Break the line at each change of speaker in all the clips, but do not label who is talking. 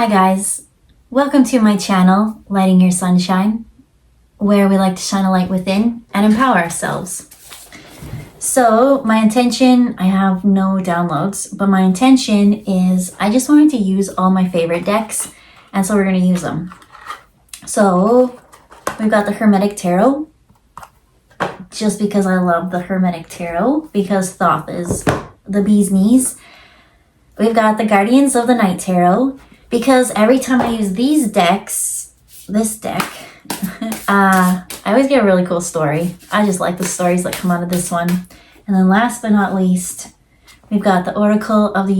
Hi guys, welcome to my channel, Lighting Your Sunshine, where we like to shine a light within and empower ourselves. So my intention, I have no downloads, but my intention is I just wanted to use all my favorite decks, and so we're going to use them. So we've got the Hermetic Tarot, just because I love the Hermetic Tarot, because Thoth is the bee's knees. We've got the Guardians of the Night Tarot, because every time I use these decks, this deck, I always get a really cool story. I just like the stories that come out of this one. And then last but not least, we've got the Oracle of the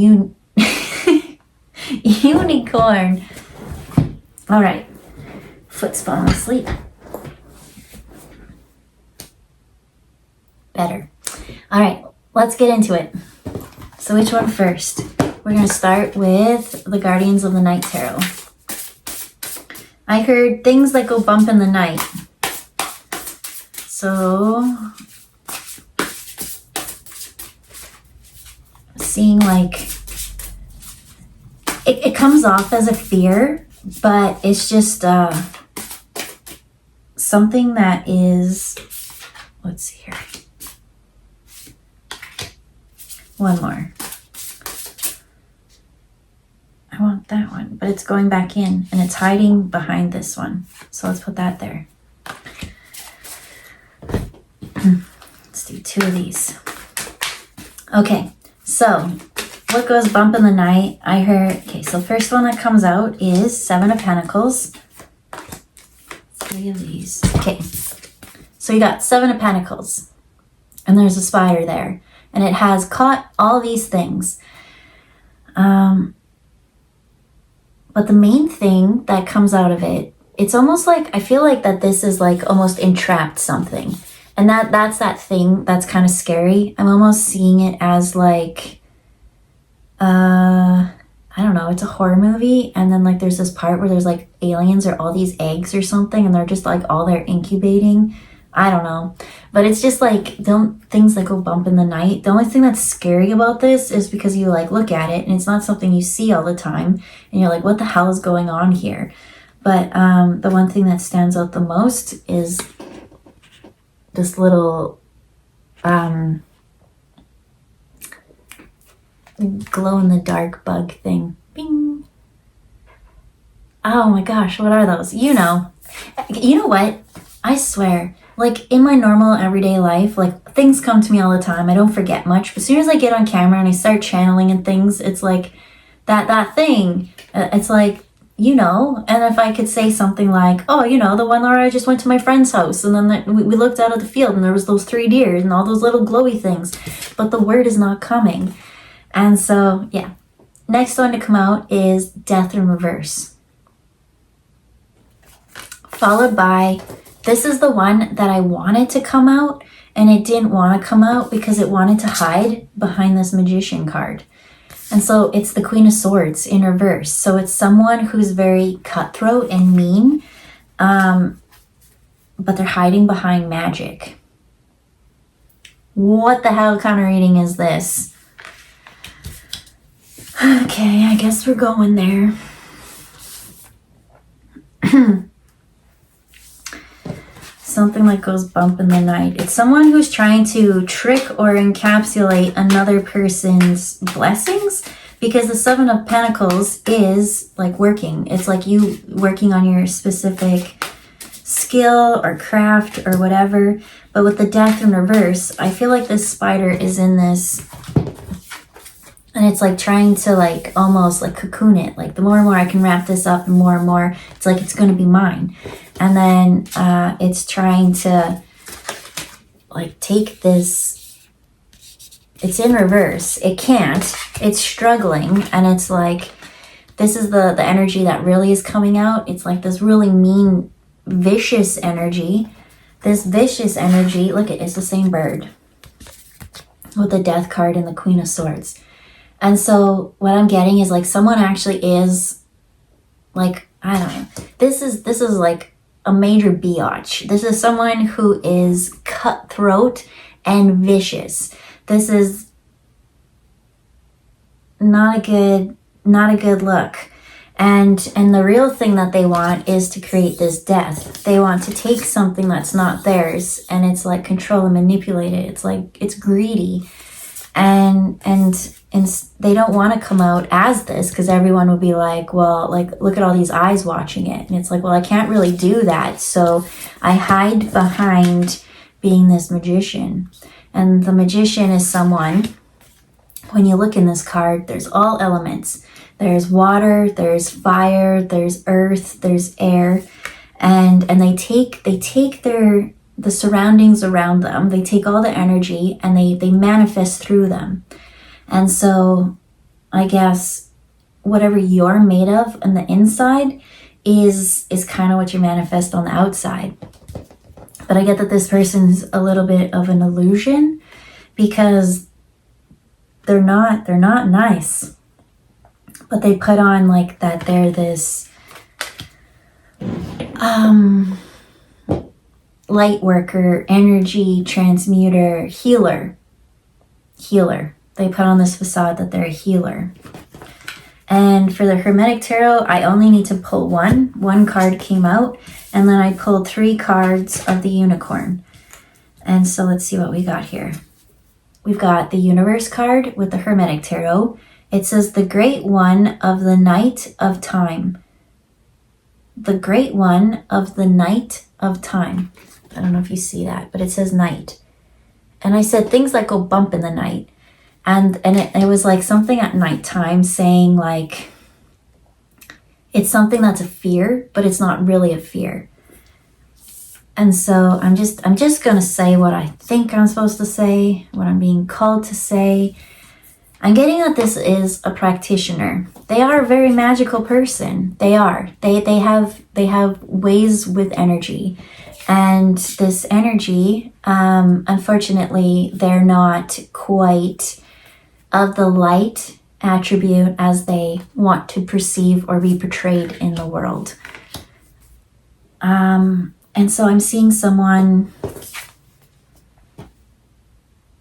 Unicorn. All right, foot's falling asleep. Better. All right, let's get into it. So which one first? We're going to start with the Guardians of the Night Tarot. I heard things that go bump in the night. So, seeing like, it comes off as a fear, but it's just something that is, let's see here. One more. I want that one, but it's going back in and it's hiding behind this one. So let's put that there. Let's do two of these. Okay, so what goes bump in the night? I heard, okay, so first one that comes out is Seven of Pentacles. Three of these. Okay, so you got Seven of Pentacles and there's a spider there and it has caught all these things. But the main thing that comes out of it, it's almost like, I feel like that this is like almost entrapped something. And that's that thing that's kind of scary. I'm almost seeing it as like, I don't know, it's a horror movie. And then like there's this part where there's like aliens or all these eggs or something. And they're just like all there incubating. I don't know. But it's just like things that go bump in the night. The only thing that's scary about this is because you like look at it and it's not something you see all the time. And you're like, what the hell is going on here? But the one thing that stands out the most is this little glow-in-the-dark bug thing. Bing. Oh my gosh, what are those? You know what? I swear, like in my normal everyday life, like things come to me all the time. I don't forget much. But as soon as I get on camera and I start channeling and things, it's like that thing. It's like, and if I could say something like, oh, the one where I just went to my friend's house and then we looked out of the field and there was those 3 deer and all those little glowy things, but the word is not coming. And so, yeah. Next one to come out is Death in Reverse. Followed by, this is the one that I wanted to come out and it didn't want to come out because it wanted to hide behind this Magician card. And so it's the Queen of Swords in reverse. So it's someone who's very cutthroat and mean, but they're hiding behind magic. What the hell kind of reading is this? Okay, I guess we're going there. Something like goes bump in the night. It's someone who's trying to trick or encapsulate another person's blessings, because the Seven of Pentacles is like working. It's like you working on your specific skill or craft or whatever. But with the Death in Reverse, I feel like this spider is in this and it's like trying to like almost like cocoon it. Like the more and more I can wrap this up and more, it's like it's going to be mine. And then it's trying to like take this, it's in reverse. It can't, it's struggling. And it's like, this is the energy that really is coming out. It's like this really mean, vicious energy. This vicious energy, look, it's the same bird with the Death card and the Queen of Swords. And so what I'm getting is like someone actually is like, I don't know. This is like a major biatch. This is someone who is cutthroat and vicious. This is not a good look. And the real thing that they want is to create this death. They want to take something that's not theirs, and it's like control and manipulate it. It's like, it's greedy. And they don't want to come out as this, because everyone would be like, well, like, look at all these eyes watching it. And it's like, well, I can't really do that. So I hide behind being this magician. And the magician is someone, when you look in this card, there's all elements. There's water, there's fire, there's earth, there's air, and they take the surroundings around them. They take all the energy and they manifest through them. And so I guess whatever you're made of on the inside is kind of what you manifest on the outside. But I get that this person's a little bit of an illusion, because they're not nice. But they put on like that they're this light worker, energy transmuter, healer. They put on this facade that they're a healer. And for the Hermetic Tarot, I only need to pull one card came out, and then I pulled 3 cards of the unicorn. And so let's see what we got here. We've got the Universe card with the Hermetic Tarot. It says the Great One of the Night of Time. The Great One of the Night of Time. I don't know if you see that, but it says night. And I said things that go bump in the night. And it was like something at nighttime, saying like, it's something that's a fear, but it's not really a fear. And so I'm just going to say what I think I'm supposed to say, what I'm being called to say. I'm getting that this is a practitioner. They are a very magical person. They are. They have ways with energy. And this energy, unfortunately, they're not quite of the light attribute as they want to perceive or be portrayed in the world. And so I'm seeing someone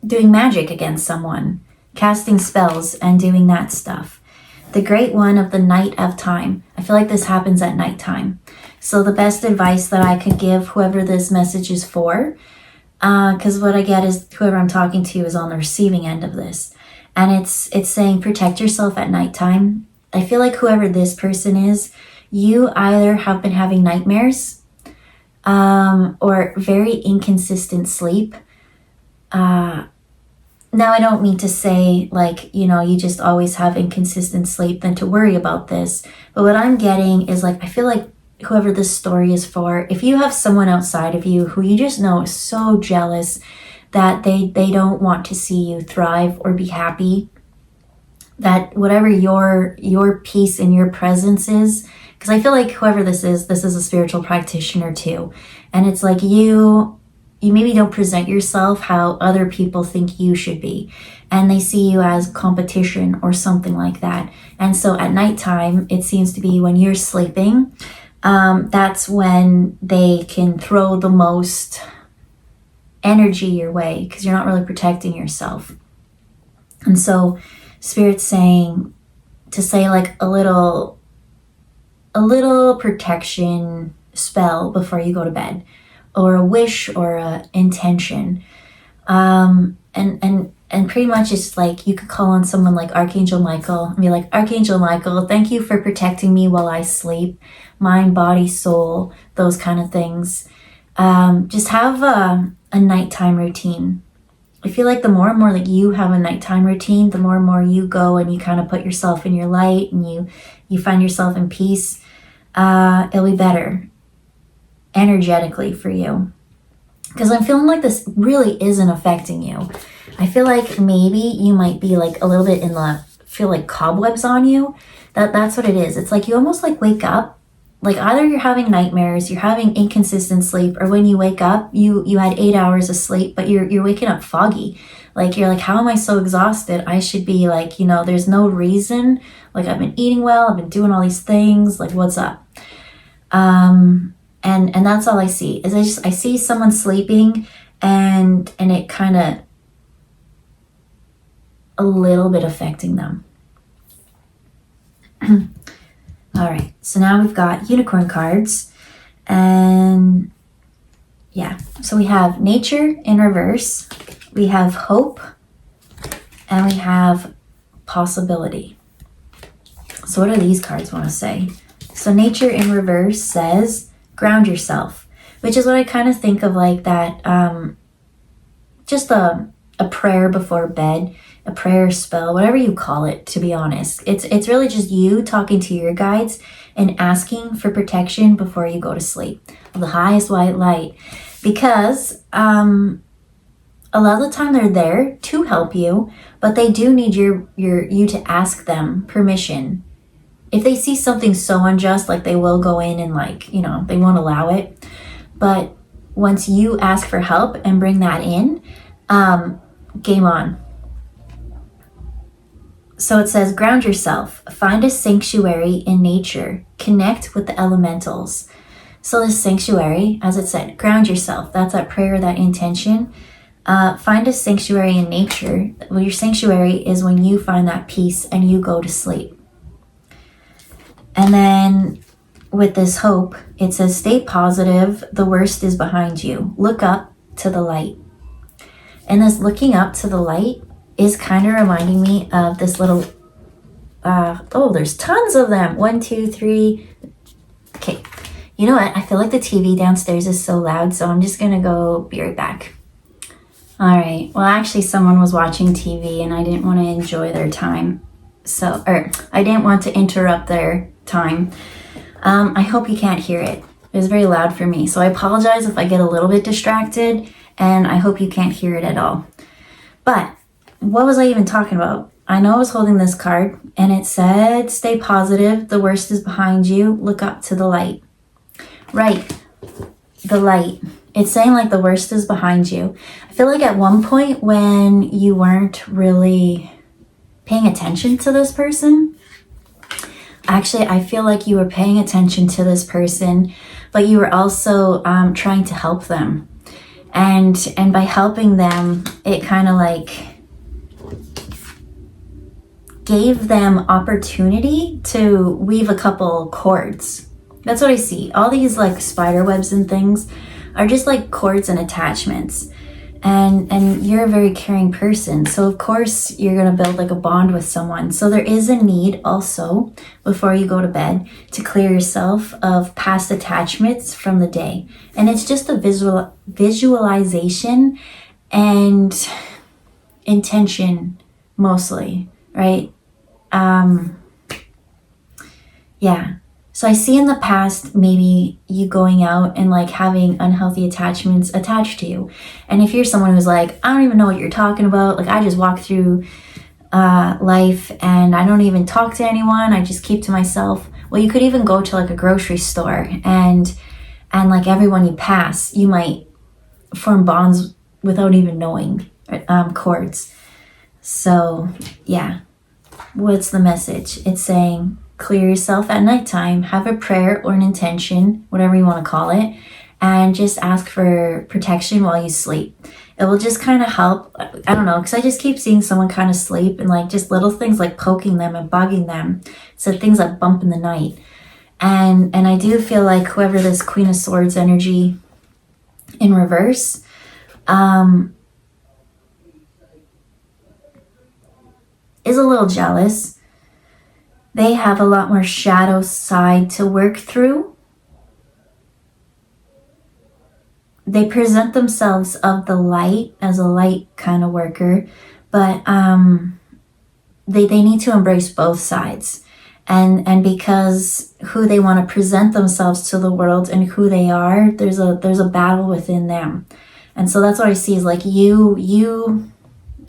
doing magic against someone, casting spells and doing that stuff. The Great One of the Night of Time. I feel like this happens at nighttime. So the best advice that I could give whoever this message is for, because what I get is whoever I'm talking to is on the receiving end of this. And it's saying protect yourself at nighttime. I feel like whoever this person is, you either have been having nightmares or very inconsistent sleep. Now, I don't mean to say like, you just always have inconsistent sleep, then to worry about this. But what I'm getting is like, I feel like whoever this story is for, if you have someone outside of you who you just know is so jealous that they don't want to see you thrive or be happy, that whatever your peace and your presence is, because I feel like whoever this is a spiritual practitioner too. And it's like you maybe don't present yourself how other people think you should be. And they see you as competition or something like that. And so at nighttime, it seems to be when you're sleeping, that's when they can throw the most energy your way, because you're not really protecting yourself. And so Spirit's saying to say like a little protection spell before you go to bed, or a wish or a intention. And pretty much it's like you could call on someone like Archangel Michael and be like, Archangel Michael, thank you for protecting me while I sleep, mind, body, soul, those kind of things. Just have a nighttime routine. I feel like the more and more that you have a nighttime routine, the more and more you go and you kind of put yourself in your light and you find yourself in peace, it'll be better energetically for you. Because I'm feeling like this really isn't affecting you. I feel like maybe you might be like a little bit feel like cobwebs on you. That's what it is. It's like you almost like wake up, like either you're having nightmares, you're having inconsistent sleep, or when you wake up, you had 8 hours of sleep, but you're waking up foggy. Like you're like, how am I so exhausted? I should be like, there's no reason. Like I've been eating well, I've been doing all these things. Like what's up? And that's all I see is I see someone sleeping and it kind of a little bit affecting them. All right, so now we've got unicorn cards, and yeah, so we have nature in reverse, we have hope, and we have possibility. So what do these cards want to say? So nature in reverse says ground yourself, which is what I kind of think of like that, just a prayer before bed, a prayer spell, whatever you call it, to be honest. It's really just you talking to your guides and asking for protection before you go to sleep of the highest white light, because a lot of the time they're there to help you, but they do need you to ask them permission. If they see something so unjust, like they will go in and like, you know, they won't allow it. But once you ask for help and bring that in, game on. So it says, ground yourself, find a sanctuary in nature, connect with the elementals. So this sanctuary, as it said, ground yourself. That's that prayer, that intention. Find a sanctuary in nature. Well, your sanctuary is when you find that peace and you go to sleep. And then with this hope, it says, stay positive. The worst is behind you. Look up to the light. And this looking up to the light is kind of reminding me of this little, there's tons of them. 1, 2, 3. Okay. You know what? I feel like the TV downstairs is so loud, so I'm just going to go be right back. All right. Well, actually, someone was watching TV and I didn't want to enjoy their time. I didn't want to interrupt their time. I hope you can't hear it. It was very loud for me. So I apologize if I get a little bit distracted, and I hope you can't hear it at all. But what was I even talking about? I know I was holding this card and it said, stay positive. The worst is behind you. Look up to the light. Right. The light. It's saying like the worst is behind you. I feel like at one point when you weren't really paying attention to this person, actually, I feel like you were paying attention to this person, but you were also trying to help them. And by helping them, it kind of like gave them opportunity to weave a couple cords. That's what I see. All these like spider webs and things are just like cords and attachments. And you're a very caring person. So of course you're going to build like a bond with someone. So there is a need also before you go to bed to clear yourself of past attachments from the day. And it's just a visualization and intention mostly, right? Yeah. So I see in the past, maybe you going out and like having unhealthy attachments attached to you. And if you're someone who's like, I don't even know what you're talking about. Like I just walk through life and I don't even talk to anyone. I just keep to myself. Well, you could even go to like a grocery store and like everyone you pass, you might form bonds without even knowing, cords. So yeah, what's the message? It's saying, clear yourself at nighttime, have a prayer or an intention, whatever you want to call it, and just ask for protection while you sleep. It will just kind of help. I don't know, because I just keep seeing someone kind of sleep and like just little things like poking them and bugging them. So things like bump in the night. And I do feel like whoever this Queen of Swords energy in reverse, is a little jealous. They have a lot more shadow side to work through. They present themselves of the light as a light kind of worker, but they need to embrace both sides. And because who they want to present themselves to the world and who they are, there's a battle within them. And so that's what I see is like you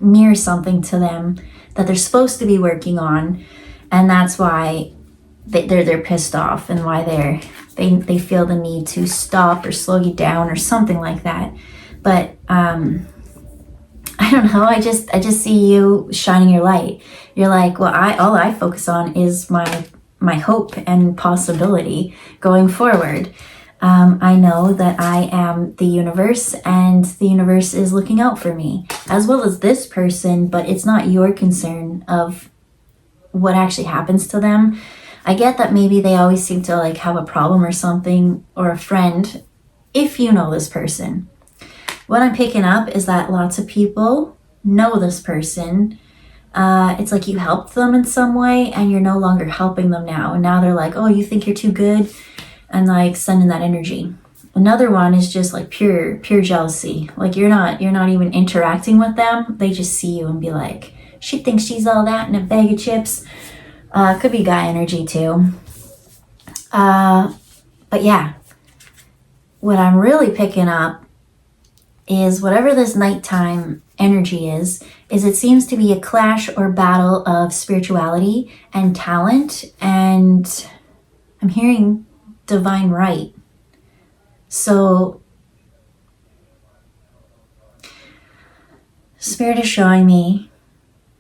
mirror something to them that they're supposed to be working on. And that's why they're pissed off and why they feel the need to stop or slow you down or something like that. But I don't know. I just see you shining your light. You're like, well, all I focus on is my hope and possibility going forward. I know that I am the universe and the universe is looking out for me as well as this person, but it's not your concern of what actually happens to them. I get that maybe they always seem to like have a problem or something, or a friend, if you know this person. What I'm picking up is that lots of people know this person. It's like you helped them in some way and you're no longer helping them now. And now they're like, oh, you think you're too good? And like sending that energy. Another one is just like pure jealousy. Like you're not even interacting with them. They just see you and be like, she thinks she's all that in a bag of chips. Could be guy energy too. But yeah, what I'm really picking up is whatever this nighttime energy is it seems to be a clash or battle of spirituality and talent. And I'm hearing divine right. So Spirit is showing me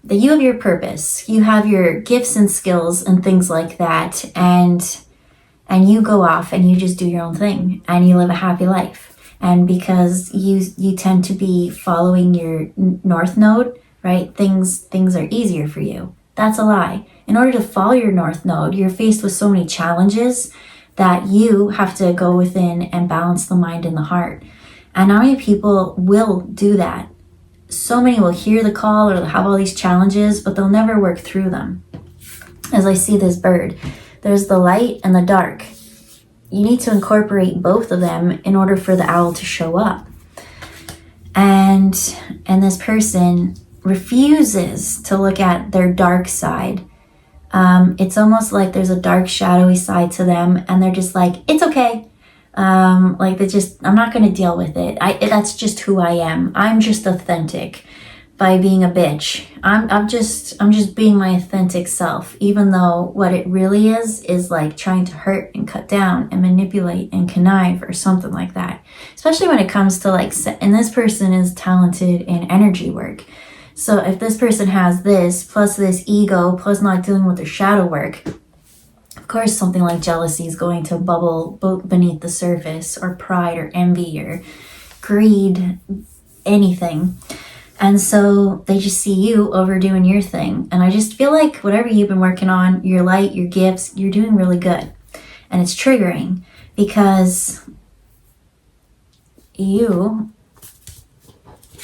that you have your purpose, you have your gifts and skills and things like that, and you go off and you just do your own thing and you live a happy life. And because you tend to be following your north node, right? Things are easier for you. That's a lie. In order to follow your north node, you're faced with so many challenges that you have to go within and balance the mind and the heart. And not many people will do that. So many will hear the call or have all these challenges, but they'll never work through them. As I see this bird, there's the light and the dark. You need to incorporate both of them in order for the owl to show up. And this person refuses to look at their dark side. It's almost like there's a dark, shadowy side to them, and they're just like, it's okay. Like they just, I'm not going to deal with it. That's just who I am. I'm just authentic by being a bitch. I'm just being my authentic self, even though what it really is like trying to hurt and cut down and manipulate and connive or something like that. Especially when it comes to like, and this person is talented in energy work. So if this person has this, plus this ego, plus not dealing with their shadow work, of course something like jealousy is going to bubble beneath the surface, or pride or envy or greed, anything. And so they just see you overdoing your thing. And I just feel like whatever you've been working on, your light, your gifts, you're doing really good. And it's triggering because you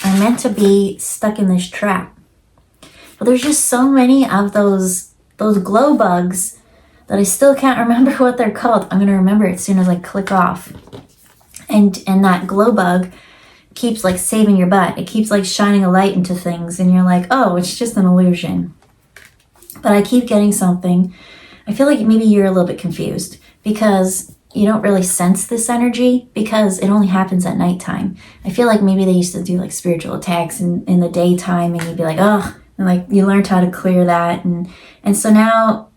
are meant to be stuck in this trap. But there's just so many of those glow bugs that I still can't remember what they're called. I'm going to remember it as soon as I click off. And that glow bug keeps like saving your butt. It keeps like shining a light into things and you're like, oh, it's just an illusion. But I keep getting something. I feel like maybe you're a little bit confused because you don't really sense this energy because it only happens at nighttime. I feel like maybe they used to do like spiritual attacks in the daytime and you'd be like, oh, and like you learned how to clear that. And so now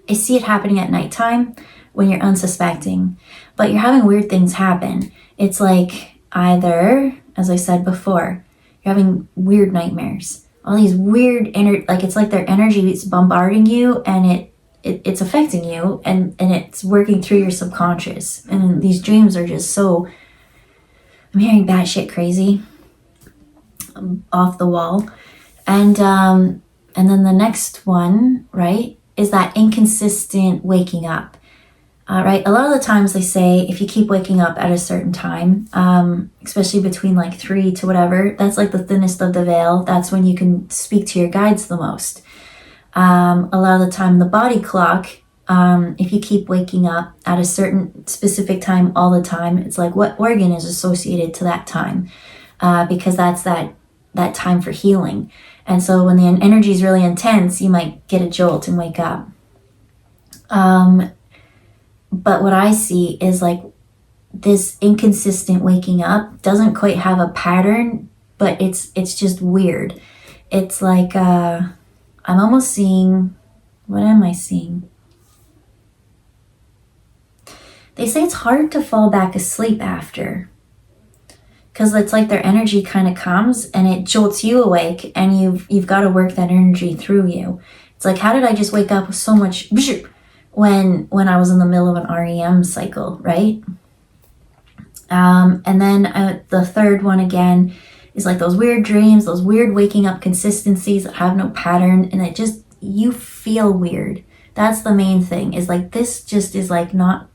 I see it happening at nighttime when you're unsuspecting, but you're having weird things happen. It's like either, as I said before, you're having weird nightmares. All these weird, like it's like their energy is bombarding you and it's affecting you and it's working through your subconscious. And these dreams are just so, I'm hearing batshit crazy, off the wall. And then the next one, right, is that inconsistent waking up. Right, a lot of the times they say if you keep waking up at a certain time, especially between like 3 to whatever, that's like the thinnest of the veil. That's when you can speak to your guides the most. A lot of the time, the body clock, if you keep waking up at a certain specific time all the time, it's like what organ is associated to that time, because that's that time for healing. And so when the energy is really intense, you might get a jolt and wake up. But what I see is like this inconsistent waking up doesn't quite have a pattern, but it's just weird. It's like, I'm almost seeing, what am I seeing? They say it's hard to fall back asleep after, because it's like their energy kind of comes and it jolts you awake and you've got to work that energy through you. It's like, how did I just wake up with so much when I was in the middle of an REM cycle, right? And then the third one again is like those weird dreams, those weird waking up consistencies that have no pattern, and it just, you feel weird. That's the main thing, is like, this just is like not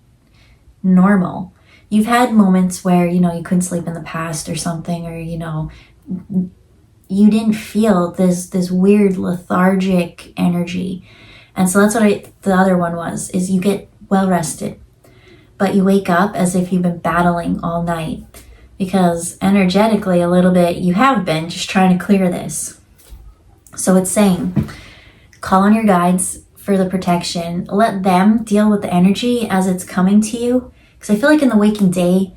normal. You've had moments where, you couldn't sleep in the past or something, or, you didn't feel this weird lethargic energy. And so that's what the other one was, is you get well rested, but you wake up as if you've been battling all night, because energetically a little bit you have been just trying to clear this. So it's saying, call on your guides for the protection. Let them deal with the energy as it's coming to you. Because I feel like in the waking day,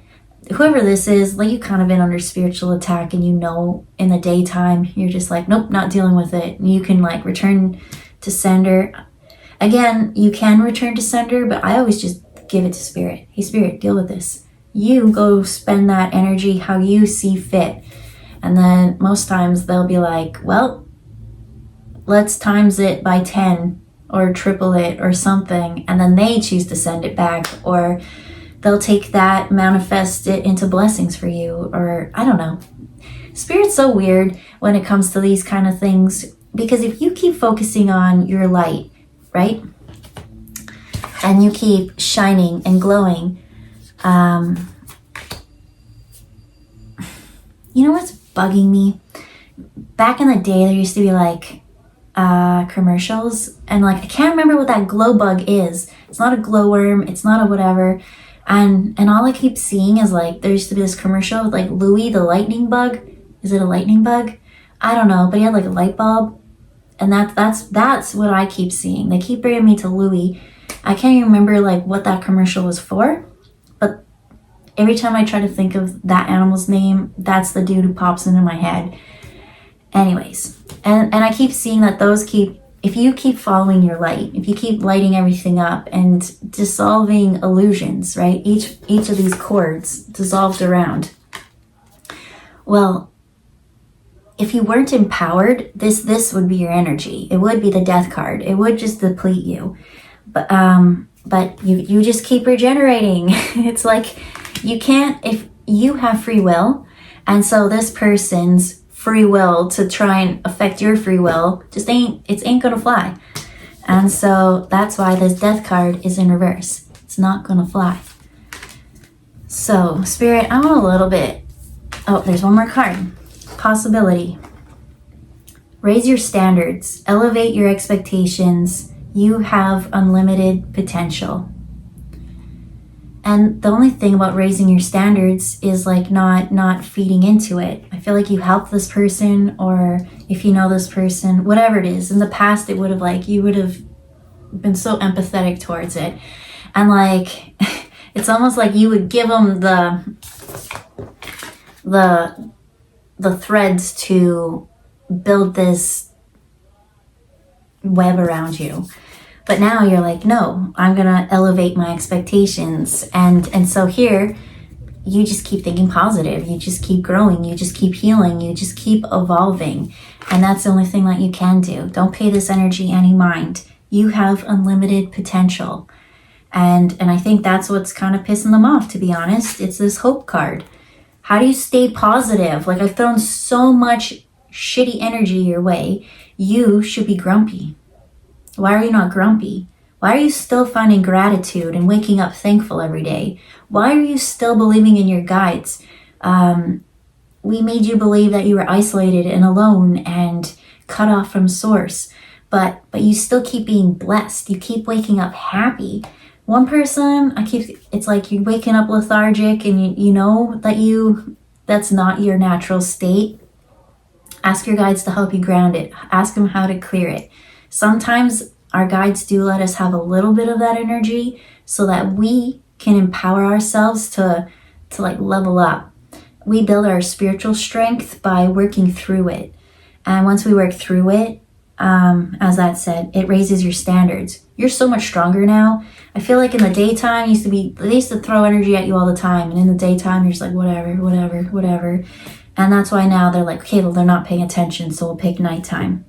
whoever this is, like, you kind of been under spiritual attack, and in the daytime you're just like, nope, not dealing with it. And you can like return to sender. Again, you can return to sender, but I always just give it to spirit. Hey, spirit, deal with this. You go spend that energy how you see fit. And then most times they'll be like, well, let's times it by 10 or triple it or something. And then they choose to send it back, or they'll take that, manifest it into blessings for you, or I don't know. Spirit's so weird when it comes to these kind of things, because if you keep focusing on your light, right? And you keep shining and glowing. You know what's bugging me? Back in the day, there used to be like commercials, and like, I can't remember what that glow bug is. It's not a glowworm. It's not a whatever. And all I keep seeing is like, there used to be this commercial with like Louis the lightning bug. Is it a lightning bug? I don't know, but he had like a light bulb. And that's what I keep seeing. They keep bringing me to Louis. I can't even remember like what that commercial was for, but every time I try to think of that animal's name, that's the dude who pops into my head. Anyways, and I keep seeing that if you keep following your light, if you keep lighting everything up and dissolving illusions, right? Each of these cords dissolved around. Well, if you weren't empowered, this would be your energy. It would be the death card. It would just deplete you. But you just keep regenerating. It's like, you can't, if you have free will, and so this person's free will to try and affect your free will just ain't gonna fly. And so that's why this death card is in reverse. It's not gonna fly. So spirit, I want a little bit. Oh, there's one more card. Possibility. Raise your standards, elevate your expectations. You have unlimited potential. And the only thing about raising your standards is like not feeding into it. I feel like you help this person, or if you know this person, whatever it is. In the past, it would have like, you would have been so empathetic towards it. And like, it's almost like you would give them the threads to build this web around you. But now you're like, no, I'm gonna elevate my expectations. And so here, you just keep thinking positive. You just keep growing. You just keep healing. You just keep evolving. And that's the only thing that you can do. Don't pay this energy any mind. You have unlimited potential. And I think that's what's kind of pissing them off, to be honest. It's this hope card. How do you stay positive? Like, I've thrown so much shitty energy your way. You should be grumpy. Why are you not grumpy? Why are you still finding gratitude and waking up thankful every day? Why are you still believing in your guides? We made you believe that you were isolated and alone and cut off from source, but you still keep being blessed. You keep waking up happy. One person, it's like you're waking up lethargic, and you know that that's not your natural state. Ask your guides to help you ground it. Ask them how to clear it. Sometimes our guides do let us have a little bit of that energy so that we can empower ourselves to like level up. We build our spiritual strength by working through it. And once we work through it, as that said, it raises your standards. You're so much stronger now. I feel like in the daytime, they used to throw energy at you all the time. And in the daytime, you're just like, whatever. And that's why now they're like, okay, well, they're not paying attention, so we'll pick nighttime.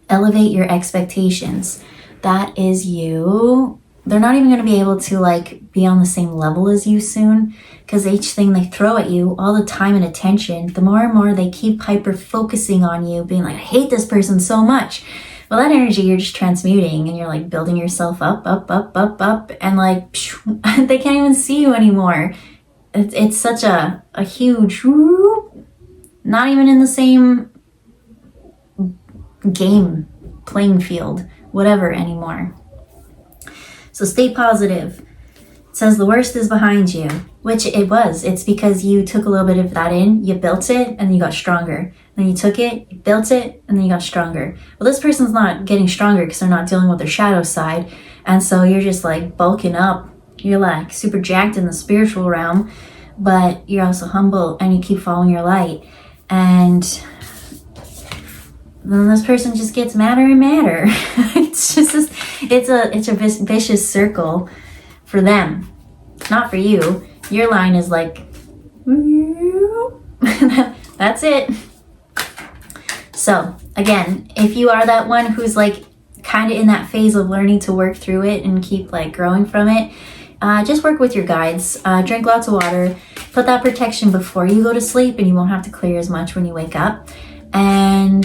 Elevate your expectations. That is you. They're not even going to be able to like be on the same level as you soon, because each thing they throw at you, all the time and attention, the more and more they keep hyper focusing on you, being like, I hate this person so much. Well, that energy you're just transmuting and you're like building yourself up, and like they can't even see you anymore. It's such a huge, not even in the same game, playing field, whatever anymore. So stay positive. It says the worst is behind you, which it was. It's because you took a little bit of that in, you built it, and then you got stronger. Then you took it, you built it, and then you got stronger. Well, this person's not getting stronger because they're not dealing with their shadow side. And so you're just like bulking up. You're like super jacked in the spiritual realm, but you're also humble and you keep following your light. And then this person just gets madder and madder. It's just this, it's a vicious circle for them, not for you. Your line is like, that's it. So again, if you are that one who's like kind of in that phase of learning to work through it and keep like growing from it, just work with your guides. Drink lots of water. Put that protection before you go to sleep, and you won't have to clear as much when you wake up. And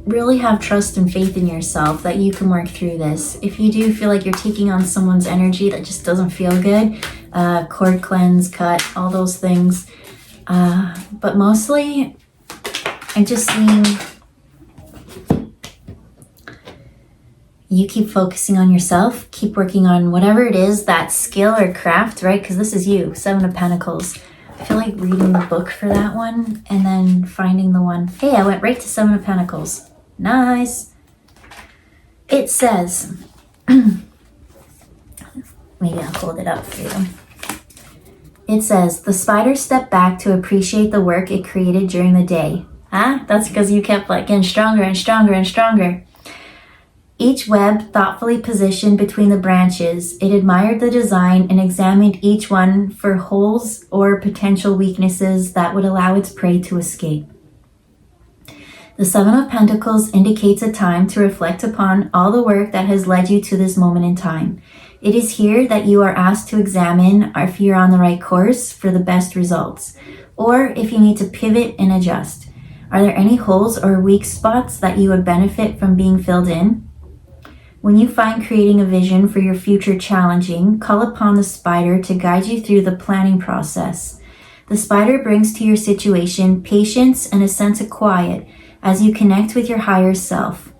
really have trust and faith in yourself that you can work through this. If you do feel like you're taking on someone's energy that just doesn't feel good, cord cleanse, cut, all those things. But mostly, I'm just seeing you keep focusing on yourself, keep working on whatever it is, that skill or craft, right? Because this is you, Seven of Pentacles. I feel like reading the book for that one and then finding the one. Hey, I went right to Seven of Pentacles. Nice. It says, maybe I'll hold it up for you. It says, the spider stepped back to appreciate the work it created during the day. Huh? That's because you kept like getting stronger and stronger and stronger. Each web thoughtfully positioned between the branches, it admired the design and examined each one for holes or potential weaknesses that would allow its prey to escape. The Seven of Pentacles indicates a time to reflect upon all the work that has led you to this moment in time. It is here that you are asked to examine if you're on the right course for the best results, or if you need to pivot and adjust. Are there any holes or weak spots that you would benefit from being filled in? When you find creating a vision for your future challenging, call upon the spider to guide you through the planning process. The spider brings to your situation patience and a sense of quiet as you connect with your higher self,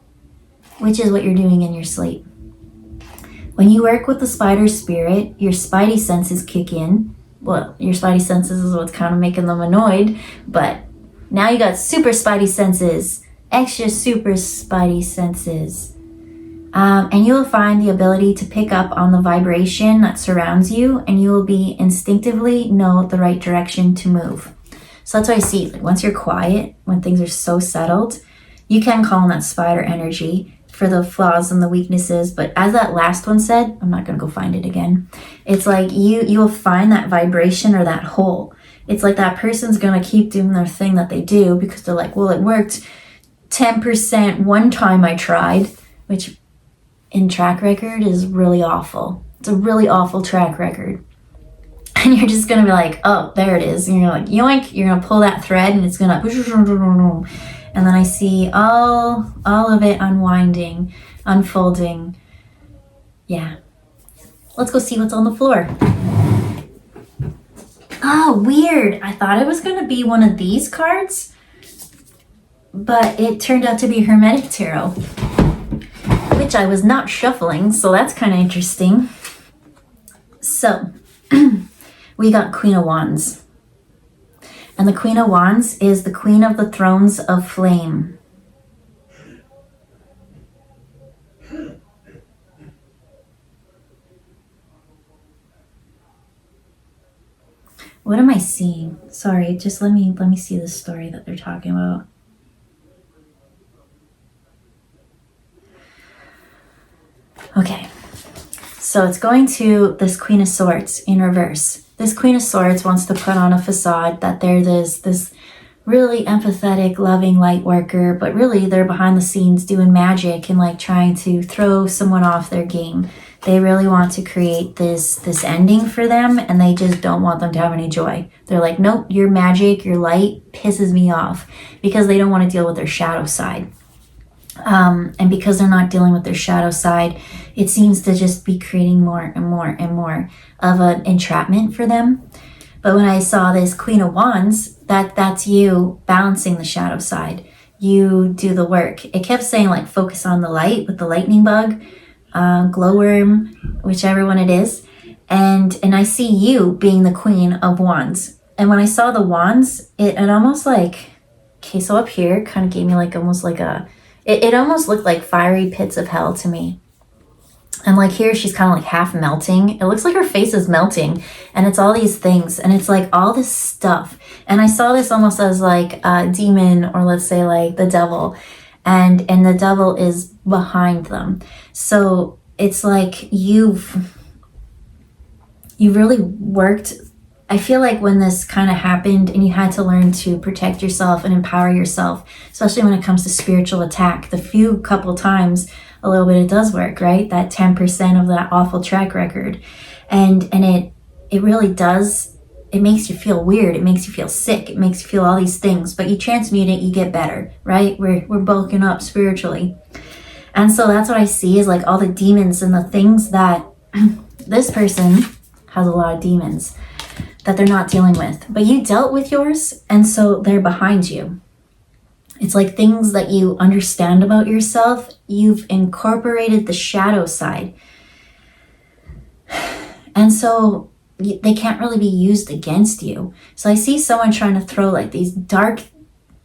which is what you're doing in your sleep. When you work with the spider spirit, your spidey senses kick in. Well, your spidey senses is what's kind of making them annoyed, but now you got super spidey senses, extra super spidey senses. And you will find the ability to pick up on the vibration that surrounds you, and you will be instinctively know the right direction to move. So that's what I see. Like once you're quiet, when things are so settled, you can call on that spider energy for the flaws and the weaknesses. But as that last one said, I'm not going to go find it again. It's like you will find that vibration or that hole. It's like that person's going to keep doing their thing that they do because they're like, well, it worked 10% one time I tried, which in track record is really awful. It's a really awful track record. And you're just going to be like, oh, there it is. And you're like, yoink, you're going to pull that thread and it's going to, and then I see all of it unwinding, unfolding. Yeah. Let's go see what's on the floor. Oh, weird. I thought it was going to be one of these cards, but it turned out to be Hermetic Tarot, which I was not shuffling, so that's kind of interesting. So, we got Queen of Wands. And the Queen of Wands is the Queen of the Thrones of Flame. What am I seeing? Sorry, just let me see the story that they're talking about. Okay, so it's going to this Queen of Swords in reverse. This Queen of Swords wants to put on a facade that they're this really empathetic, loving light worker, but really they're behind the scenes doing magic and like trying to throw someone off their game. They really want to create this ending for them, and they just don't want them to have any joy. They're like, nope, your magic, your light pisses me off, because they don't want to deal with their shadow side. And because they're not dealing with their shadow side, it seems to just be creating more and more and more of an entrapment for them. But when I saw this Queen of Wands, that's you balancing the shadow side. You do the work. It kept saying like focus on the light with the lightning bug, glowworm, whichever one it is. And I see you being the Queen of Wands. And when I saw the wands, it almost like, okay, so up here kind of gave me like almost like it almost looked like fiery pits of hell to me. And like here, she's kind of like half melting. It looks like her face is melting, and it's all these things, and it's like all this stuff. And I saw this almost as like a demon, or let's say like the devil, and the devil is behind them. So it's like you've really worked. I feel like when this kind of happened and you had to learn to protect yourself and empower yourself, especially when it comes to spiritual attack, the few couple times a little bit it does work, right? That 10% of that awful track record. And it really does, it makes you feel weird. It makes you feel sick. It makes you feel all these things, but you transmute it, you get better, right? We're bulking up spiritually. And so that's what I see is like all the demons and the things that this person has a lot of demons that they're not dealing with, but you dealt with yours, and so they're behind you. It's like things that you understand about yourself, you've incorporated the shadow side, and so they can't really be used against you. So I see someone trying to throw like these dark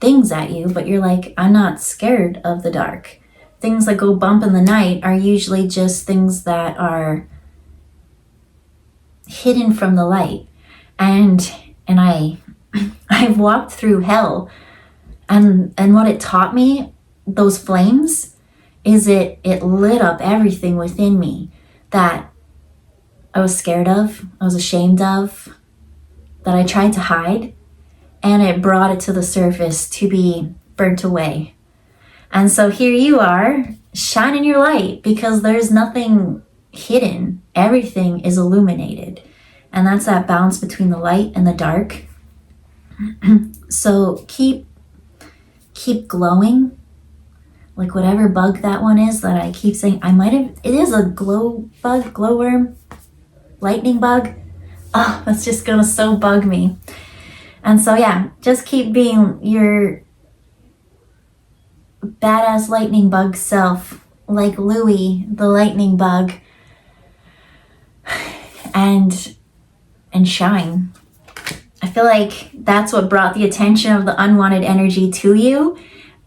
things at you, but you're like, I'm not scared of the dark. Things that go bump in the night are usually just things that are hidden from the light. And I've walked through hell, and what it taught me, those flames, is it lit up everything within me that I was scared of, I was ashamed of, that I tried to hide, and it brought it to the surface to be burnt away. And so here you are, shining your light, because there's nothing hidden. Everything is illuminated. And that's that balance between the light and the dark. So keep glowing. Like whatever bug that one is that I keep saying, it is a glow bug, glowworm, lightning bug. Oh, that's just gonna so bug me. And so yeah, just keep being your badass lightning bug self, like Louis, the lightning bug. And shine. I feel like that's what brought the attention of the unwanted energy to you,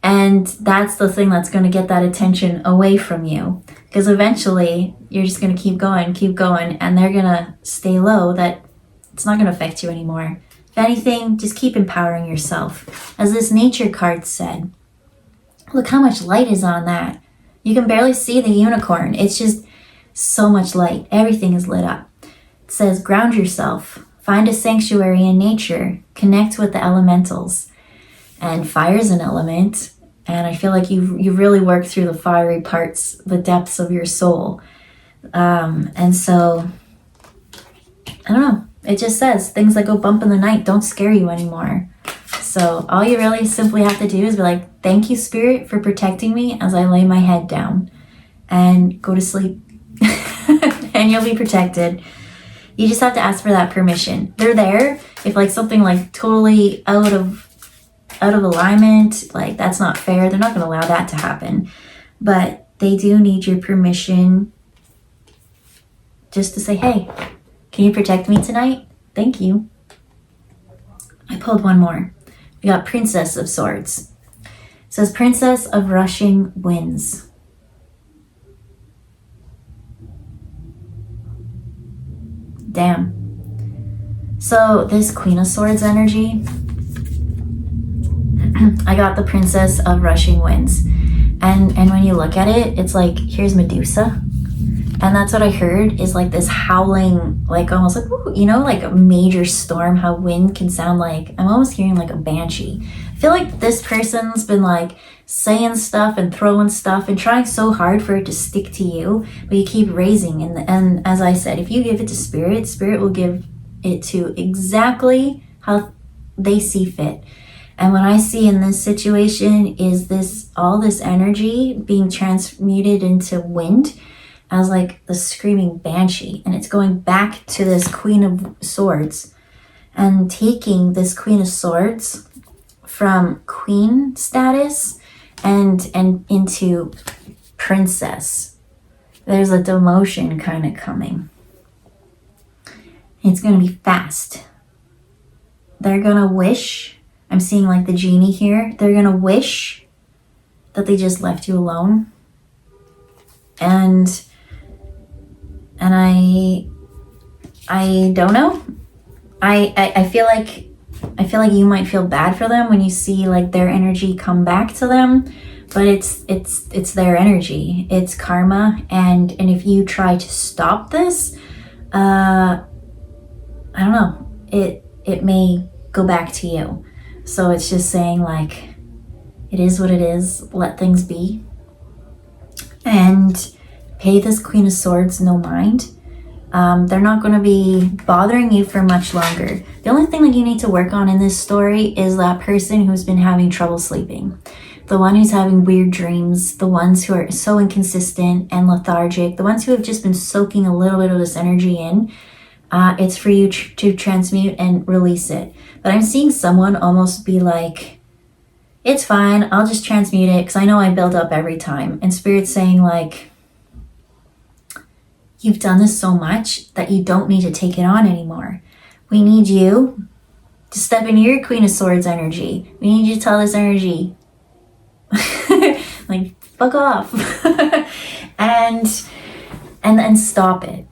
and that's the thing that's going to get that attention away from you, because eventually you're just going to keep going, and they're going to stay low, that it's not going to affect you anymore. If anything, just keep empowering yourself. As this nature card said, look how much light is on that. You can barely see the unicorn. It's just so much light. Everything is lit up. It says, ground yourself, find a sanctuary in nature, connect with the elementals. And fire's an element, and I feel like you really worked through the fiery parts, the depths of your soul. And so, I don't know, it just says things that go bump in the night don't scare you anymore. So all you really simply have to do is be like, thank you, Spirit, for protecting me as I lay my head down, and go to sleep. And you'll be protected. You just have to ask for that permission. They're there if like something like totally out of alignment, like that's not fair. They're not going to allow that to happen. But they do need your permission just to say, hey, can you protect me tonight? Thank you. I pulled one more. We got Princess of Swords. It says Princess of Rushing Winds. Damn. So this Queen of Swords energy, I got the Princess of Rushing Winds. And when you look at it, it's like, here's Medusa. And that's what I heard, is like this howling, like almost like, you know, like a major storm, how wind can sound like. I'm almost hearing like a banshee. I feel like this person's been like saying stuff and throwing stuff and trying so hard for it to stick to you, but you keep raising. And as I said, if you give it to Spirit, Spirit will give it to exactly how they see fit. And what I see in this situation is all this energy being transmuted into wind as like the screaming banshee. And it's going back to this Queen of Swords and taking this Queen of Swords from queen status and into princess. There's a demotion kind of coming. It's going to be fast. They're going to wish, I'm seeing like the genie here, they're going to wish that they just left you alone. And I don't know. I feel like you might feel bad for them when you see like their energy come back to them, but it's their energy, it's karma, and if you try to stop this, I don't know, it may go back to you. So it's just saying like, it is what it is, let things be, and pay this Queen of Swords no mind. They're not going to be bothering you for much longer. The only thing that you need to work on in this story is that person who's been having trouble sleeping. The one who's having weird dreams, the ones who are so inconsistent and lethargic, the ones who have just been soaking a little bit of this energy in. It's for you to transmute and release it. But I'm seeing someone almost be like, it's fine, I'll just transmute it because I know I build up every time. And Spirit's saying like, you've done this so much that you don't need to take it on anymore. We need you to step into your Queen of Swords energy. We need you to tell this energy, like, fuck off. and stop it.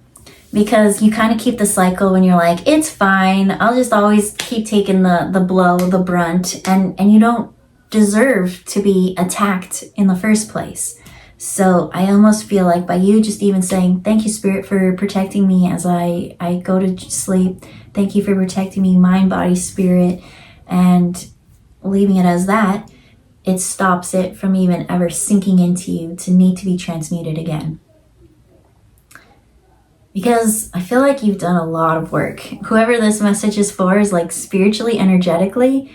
Because you kind of keep the cycle when you're like, it's fine, I'll just always keep taking the blow, the brunt, and you don't deserve to be attacked in the first place. So I almost feel like by you just even saying, thank you, Spirit, for protecting me as I go to sleep. Thank you for protecting me, mind, body, spirit, and leaving it as that, it stops it from even ever sinking into you to need to be transmuted again. Because I feel like you've done a lot of work. Whoever this message is for is like spiritually, energetically,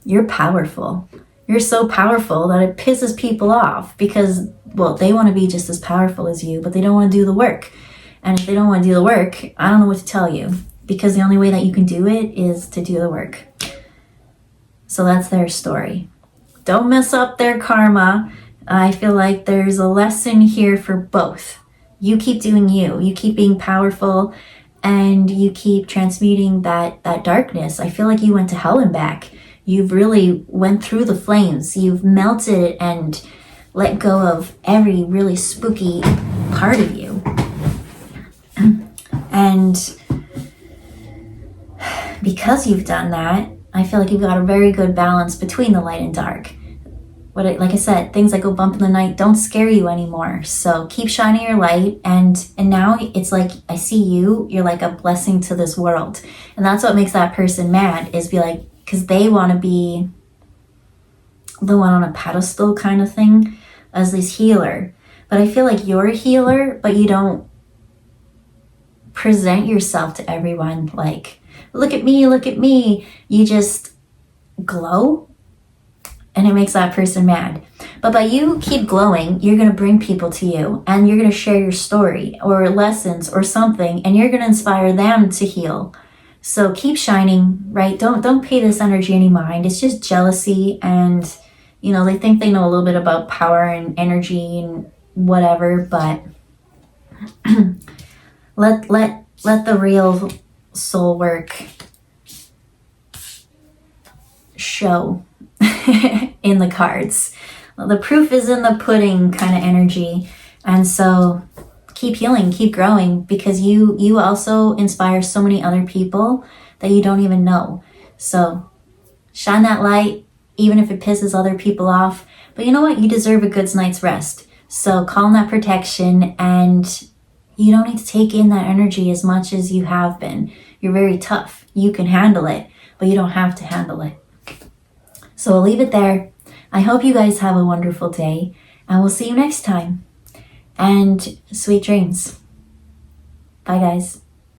you're powerful. You're so powerful that it pisses people off because, well, they want to be just as powerful as you, but they don't want to do the work. And if they don't want to do the work, I don't know what to tell you, because the only way that you can do it is to do the work. So that's their story. Don't mess up their karma. I feel like there's a lesson here for both. You keep doing you. You keep being powerful and you keep transmuting that darkness. I feel like you went to hell and back. You've really went through the flames. You've melted and let go of every really spooky part of you. And because you've done that, I feel like you've got a very good balance between the light and dark. Like I said, things that go bump in the night don't scare you anymore. So keep shining your light. And now it's like, I see you're like a blessing to this world. And that's what makes that person mad, is be like, because they want to be the one on a pedestal kind of thing as this healer. But I feel like you're a healer, but you don't present yourself to everyone like, look at me, look at me. You just glow. And it makes that person mad. But by you keep glowing, you're going to bring people to you and you're going to share your story or lessons or something, and you're going to inspire them to heal. So keep shining, right? Don't pay this energy any mind. It's just jealousy, and they think they know a little bit about power and energy and whatever, but let the real soul work show in the cards. Well, the proof is in the pudding kind of energy. And so keep healing, keep growing, because you also inspire so many other people that you don't even know. So shine that light, even if it pisses other people off. But you know what? You deserve a good night's rest. So call in that protection, and you don't need to take in that energy as much as you have been. You're very tough. You can handle it, but you don't have to handle it. So I'll leave it there. I hope you guys have a wonderful day, and we'll see you next time. And sweet dreams. Bye, guys.